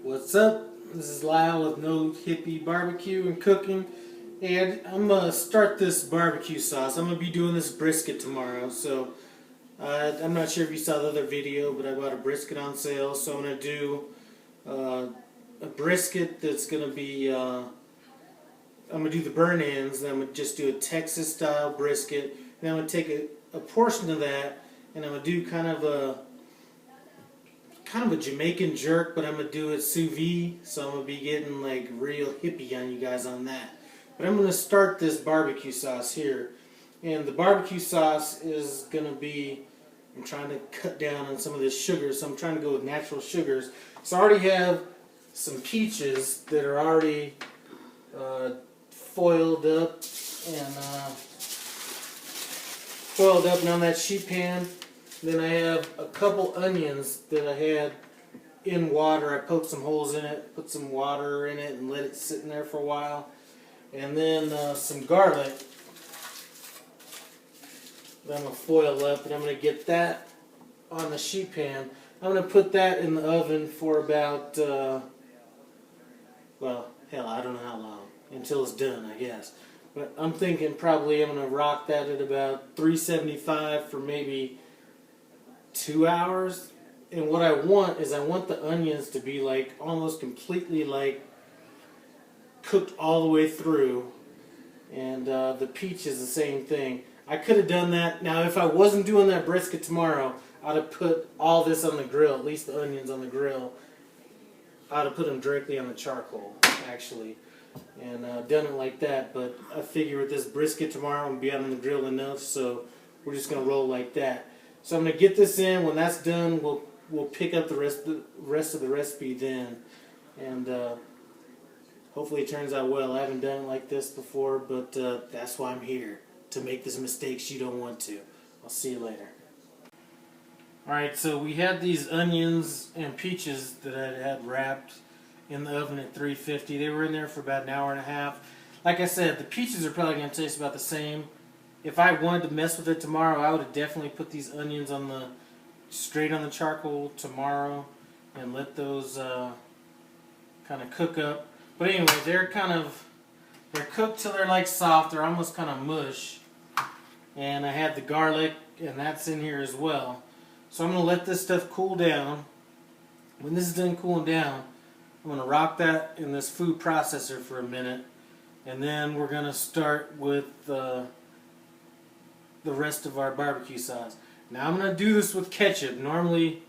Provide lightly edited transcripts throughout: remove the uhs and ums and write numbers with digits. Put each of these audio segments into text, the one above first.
What's up? This is Lyle with No Hippie Barbecue and Cooking, and I'm gonna start this barbecue sauce. I'm gonna be doing this brisket tomorrow, so I'm not sure if you saw the other video, but I bought a brisket on sale, so I'm gonna do a brisket that's gonna be. I'm gonna do the burn ends, and I'm gonna just do a Texas style brisket, and I'm gonna take a portion of that, and I'm gonna do kind of a Jamaican jerk, but I'm going to do it sous vide, so I'm going to be getting like real hippie on you guys on that. But I'm going to start this barbecue sauce here. And the barbecue sauce is going to be, I'm trying to cut down on some of this sugar, so I'm trying to go with natural sugars. So I already have some peaches that are already foiled up and on that sheet pan. Then I have a couple onions that I had in water. I poked some holes in it, put some water in it, and let it sit in there for a while. And then some garlic that I'm going to foil up, and I'm going to get that on the sheet pan. I'm going to put that in the oven for about, well, hell, I don't know how long, until it's done, I guess. But I'm thinking probably I'm going to rock that at about 375 for maybe 2 hours. And what I want is I want the onions to be like almost completely like cooked all the way through, and the peach is the same thing. I could have done that. Now if I wasn't doing that brisket tomorrow, I'd have put all this on the grill, at least the onions on the grill. I'd have put them directly on the charcoal actually, and done it like that. But I figure with this brisket tomorrow I'm going to be out on the grill enough, so we're just going to roll like that. So I'm going to get this in. When that's done, we'll pick up the rest of the recipe then. And hopefully it turns out well. I haven't done it like this before, but that's why I'm here, to make these mistakes you don't want to. I'll see you later. Alright, so we had these onions and peaches that I had wrapped in the oven at 350. They were in there for about an hour and a half. Like I said, the peaches are probably going to taste about the same. If I wanted to mess with it tomorrow, I would have definitely put these onions straight on the charcoal tomorrow and let those kind of cook up. But anyway, they're cooked till they're like soft. They're almost kind of mush. And I had the garlic, and that's in here as well. So I'm going to let this stuff cool down. When this is done cooling down, I'm going to rock that in this food processor for a minute. And then we're going to start with the rest of our barbecue sauce. Now I'm going to do this with ketchup. Normally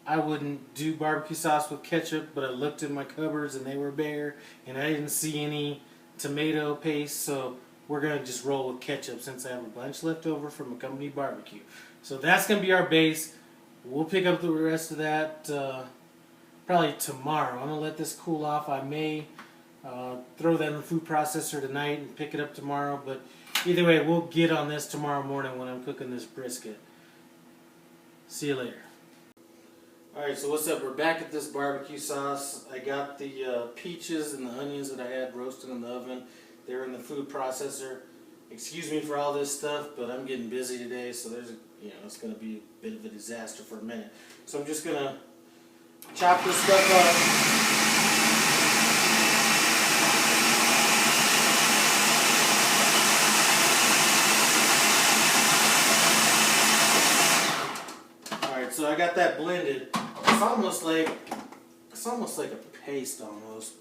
I wouldn't do barbecue sauce with ketchup, but I looked in my cupboards and they were bare, and I didn't see any tomato paste, so we're going to just roll with ketchup since I have a bunch left over from a company barbecue. So that's going to be our base. We'll pick up the rest of that probably tomorrow. I'm going to let this cool off. I may throw that in the food processor tonight and pick it up tomorrow, but either way, we'll get on this tomorrow morning when I'm cooking this brisket. See you later. Alright, so what's up? We're back at this barbecue sauce. I got the peaches and the onions that I had roasted in the oven. They're in the food processor. Excuse me for all this stuff, but I'm getting busy today, so it's going to be a bit of a disaster for a minute. So I'm just going to chop this stuff up. So I got that blended. It's almost like a paste almost.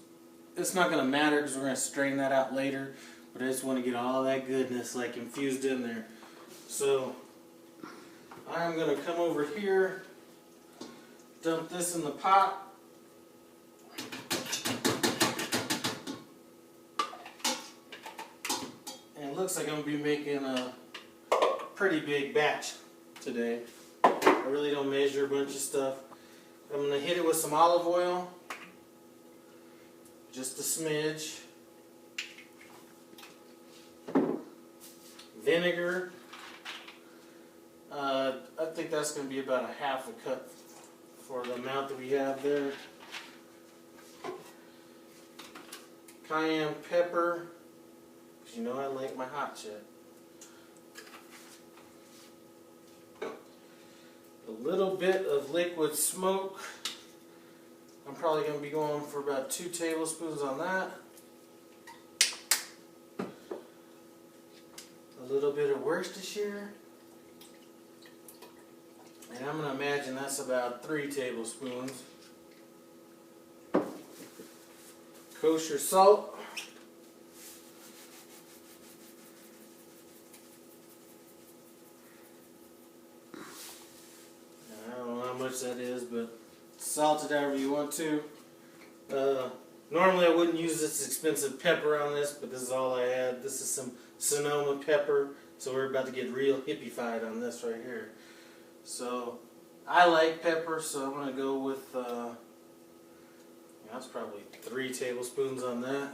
It's not gonna matter because we're gonna strain that out later, but I just want to get all that goodness like infused in there. So I'm gonna come over here, dump this in the pot. And it looks like I'm gonna be making a pretty big batch today. I really don't measure a bunch of stuff. I'm going to hit it with some olive oil. Just a smidge. Vinegar. I think that's going to be about a half a cup for the amount that we have there. Cayenne pepper. Because you know I like my hot shit. A little bit of liquid smoke. I'm probably going to be going for about 2 tablespoons on that. A little bit of Worcestershire. And I'm going to imagine that's about 3 tablespoons. Kosher salt. I don't know how much that is, but salt it however you want to. Normally I wouldn't use this expensive pepper on this, but this is all I had. This is some Sonoma pepper, so we're about to get real hippie-fied on this right here. So I like pepper, so I'm going to go with, that's probably 3 tablespoons on that.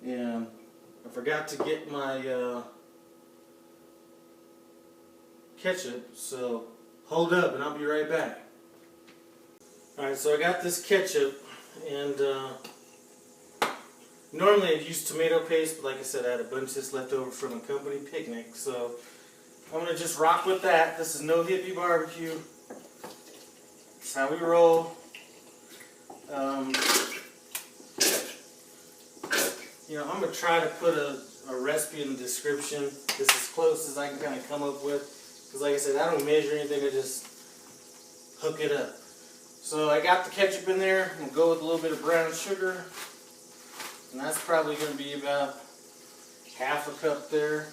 And I forgot to get my ketchup, so hold up and I'll be right back. Alright, so I got this ketchup, and normally I'd use tomato paste, but like I said, I had a bunch of this left over from a company picnic, so I'm going to just rock with that. This is no hippie barbecue. That's how we roll. I'm going to try to put a recipe in the description. This is as close as I can kind of come up with. Because like I said, I don't measure anything, I just hook it up. So I got the ketchup in there. I'm going to go with a little bit of brown sugar. And that's probably going to be about half a cup there.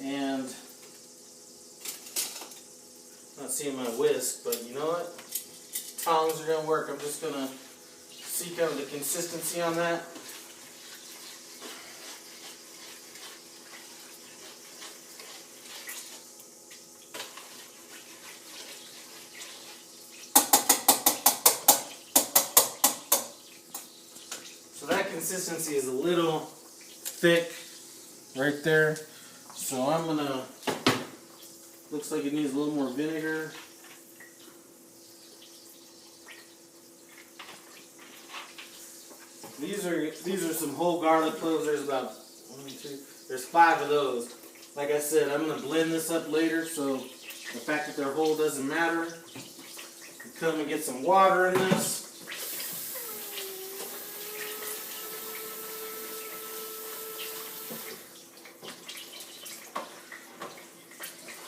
And I'm not seeing my whisk, but you know what? Tongs are going to work. I'm just going to see kind of the consistency on that. So that consistency is a little thick right there. So I'm going to, looks like it needs a little more vinegar. These are some whole garlic cloves. There's about 1, 2, there's 5 of those. Like I said, I'm going to blend this up later, so the fact that they're whole doesn't matter. Come and get some water in this.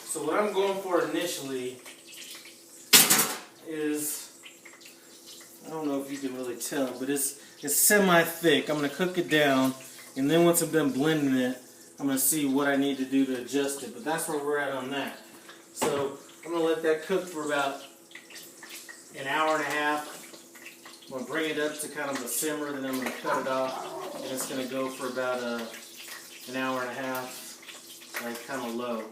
So what I'm going for initially is, I don't know if you can really tell, but it's semi-thick. I'm going to cook it down, and then once I'm done blending it, I'm going to see what I need to do to adjust it. But that's where we're at on that. So I'm going to let that cook for about an hour and a half. I'm going to bring it up to kind of a simmer, then I'm going to cut it off, and it's going to go for about an hour and a half, like kind of low.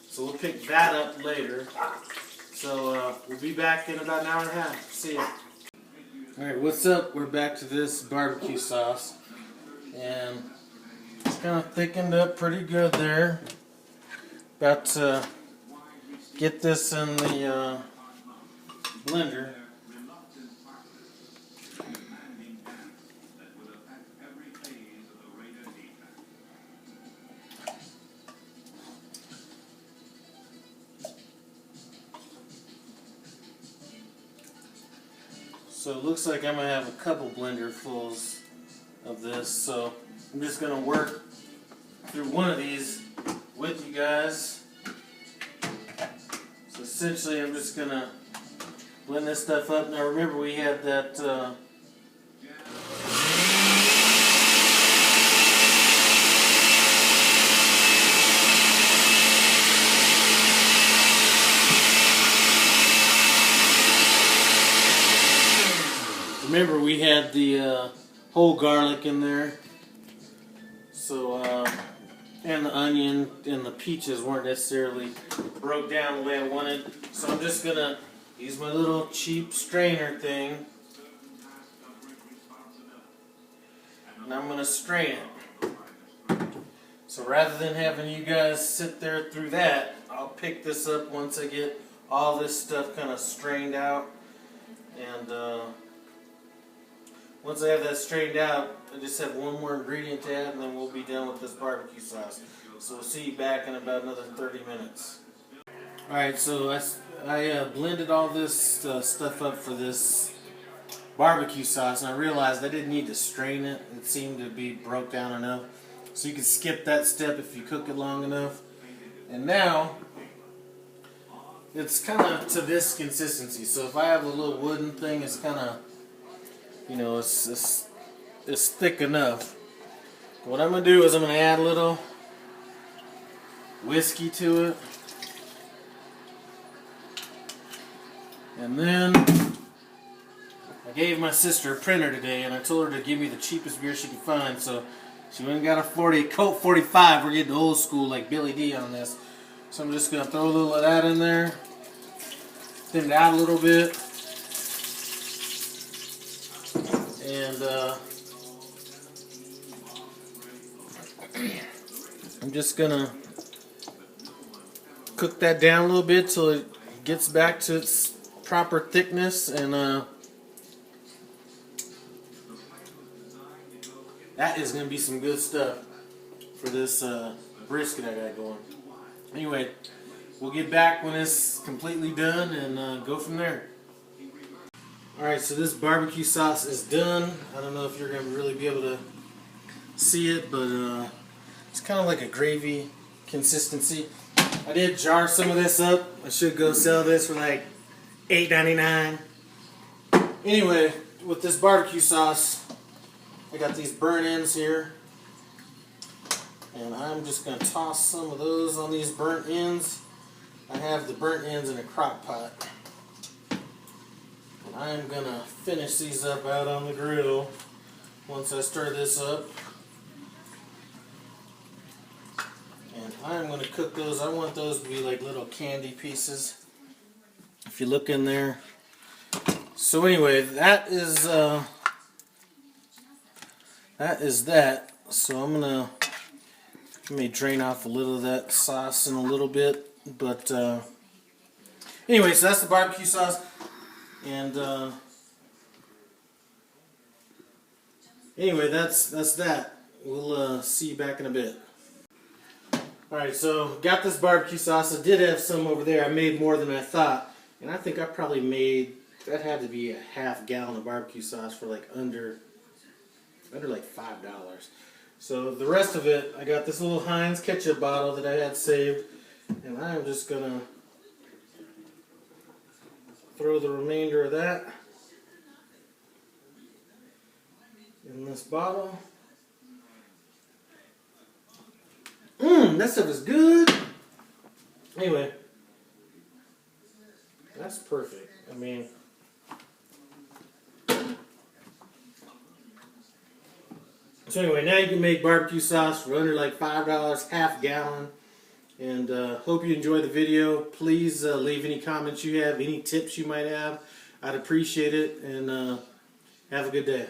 So we'll pick that up later. So we'll be back in about an hour and a half. See ya. Alright, what's up? We're back to this barbecue sauce. And it's kind of thickened up pretty good there. About to get this in the blender. So it looks like I'm going to have a couple blender fulls of this, so I'm just going to work through one of these with you guys. So essentially I'm just going to blend this stuff up. Now remember we had that remember we had the whole garlic in there, so and the onion and the peaches weren't necessarily broke down the way I wanted, so I'm just gonna use my little cheap strainer thing and I'm gonna strain it. So rather than having you guys sit there through that, I'll pick this up once I get all this stuff kind of strained out. And once I have that strained out, I just have one more ingredient to add, and then we'll be done with this barbecue sauce. So we'll see you back in about another 30 minutes. Alright, so I blended all this stuff up for this barbecue sauce, and I realized I didn't need to strain it. It seemed to be broke down enough. So you can skip that step if you cook it long enough. And now, it's kind of to this consistency. So if I have a little wooden thing, it's kind of, you know, it's thick enough. What I'm going to do is I'm going to add a little whiskey to it. And then I gave my sister a printer today, and I told her to give me the cheapest beer she could find. So she went and got a Colt 45. We're getting old school like Billy D on this. So I'm just going to throw a little of that in there. Thin it out a little bit. And I'm just going to cook that down a little bit till it gets back to its proper thickness. And that is going to be some good stuff for this brisket I got going. Anyway, we'll get back when it's completely done and go from there. Alright, so this barbecue sauce is done. I don't know if you're going to really be able to see it, but it's kind of like a gravy consistency. I did jar some of this up. I should go sell this for like $8.99. Anyway, with this barbecue sauce, I got these burnt ends here. And I'm just going to toss some of those on these burnt ends. I have the burnt ends in a crock pot. And I'm going to finish these up out on the grill once I stir this up. And I'm going to cook those. I want those to be like little candy pieces. If you look in there. So anyway, that is that. So I'm going to may drain off a little of that sauce in a little bit, but anyway, so that's the barbecue sauce, and anyway, that's that. We'll see you back in a bit. Alright, so got this barbecue sauce. I did have some over there. I made more than I thought, and I think I probably made, that had to be a half gallon of barbecue sauce for like under like $5. So the rest of it, I got this little Heinz ketchup bottle that I had saved, and I'm just going to throw the remainder of that in this bottle. That stuff is good. Anyway, that's perfect. I mean, so anyway, now you can make barbecue sauce for under like $5, half gallon. And hope you enjoyed the video. Please leave any comments you have, any tips you might have. I'd appreciate it. And have a good day.